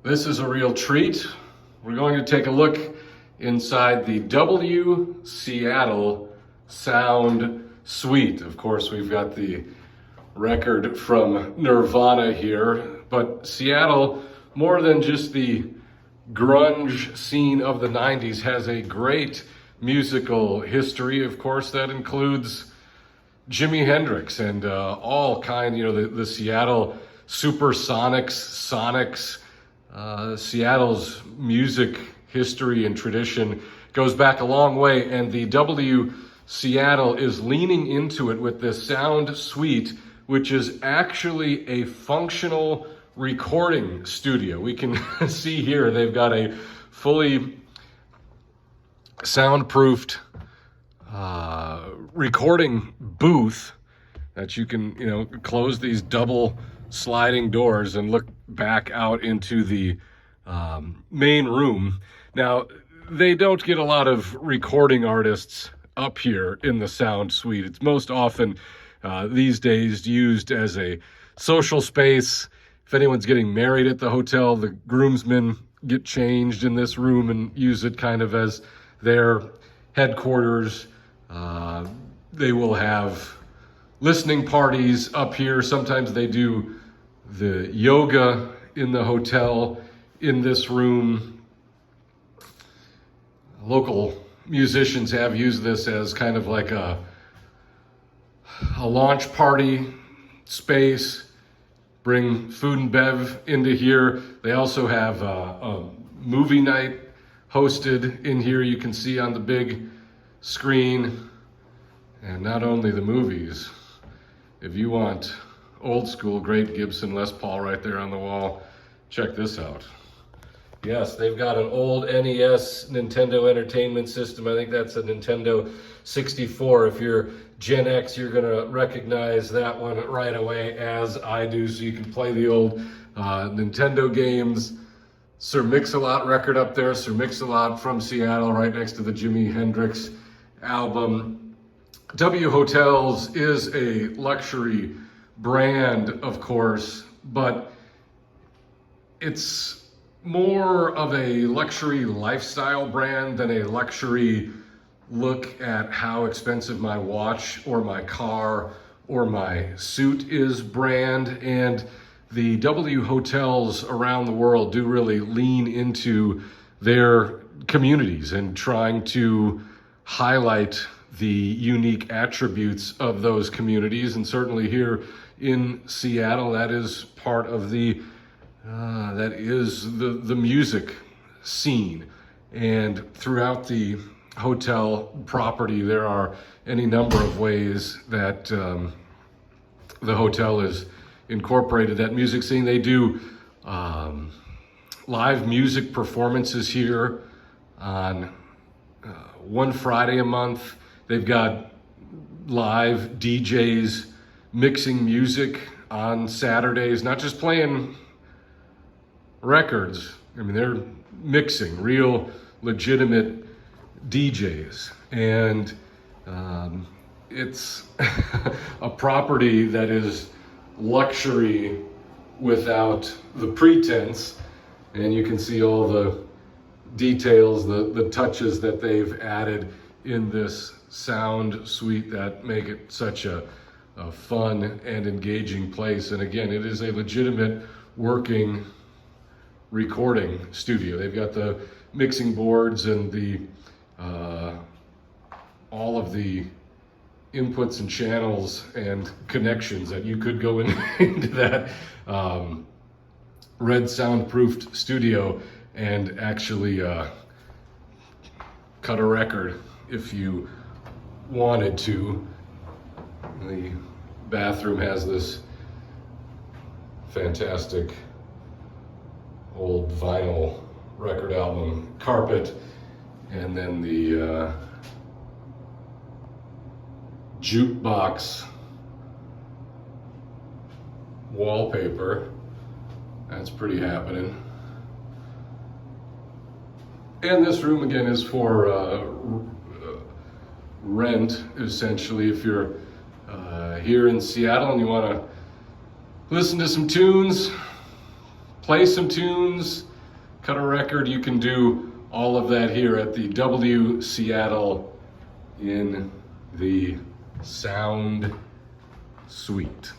This is a real treat. We're going to take a look inside the W Seattle Sound Suite. Of course, we've got the record from Nirvana here, but Seattle, more than just the grunge scene of the 90s, has a great musical history. Of course, that includes Jimi Hendrix and all kind, the Seattle Supersonics, Sonics. Seattle's music history and tradition goes back a long way, and the W Seattle is leaning into it with this sound suite, which is actually a functional recording studio. We can see here they've got a fully soundproofed recording booth that you can, close these double sliding doors and look back out into the main room. Now, they don't get a lot of recording artists up here in the sound suite. It's most often these days used as a social space. If anyone's getting married at the hotel, the groomsmen get changed in this room and use it kind of as their headquarters. They will have listening parties up here. Sometimes they do the yoga in the hotel in this room. Local musicians have used this as kind of like a launch party space. Bring food and bev into here. They also have a movie night hosted in here. You can see on the big screen. And not only the movies, if you want old school, great Gibson Les Paul right there on the wall, check this out. Yes, they've got an old NES Nintendo Entertainment System. I think that's a Nintendo 64. If you're Gen X, you're gonna recognize that one right away, as I do, so you can play the old Nintendo games. Sir Mix-a-Lot record up there, Sir Mix-a-Lot from Seattle, right next to the Jimi Hendrix album. W Hotels is a luxury brand, of course, but it's more of a luxury lifestyle brand than a luxury look at how expensive my watch or my car or my suit is brand. And the W Hotels around the world do really lean into their communities and trying to highlight the unique attributes of those communities. And certainly here in Seattle, that is part of the music scene. And throughout the hotel property, there are any number of ways that the hotel is incorporated that music scene. They do live music performances here on one Friday a month. They've got live DJs mixing music on Saturdays, not just playing records. I mean, they're mixing, real legitimate DJs. And it's a property that is luxury without the pretense. And you can see all the details, the touches that they've added in this sound suite that make it such a fun and engaging place. And again, it is a legitimate working recording studio. They've got the mixing boards and the all of the inputs and channels and connections that you could go into that red soundproofed studio and actually cut a record if you wanted to. The bathroom has this fantastic old vinyl record album carpet, and then the jukebox wallpaper. That's pretty happening. And this room again is for rent, essentially. If you're here in Seattle and you want to listen to some tunes, play some tunes, cut a record, you can do all of that here at the W Seattle in the Sound Suite.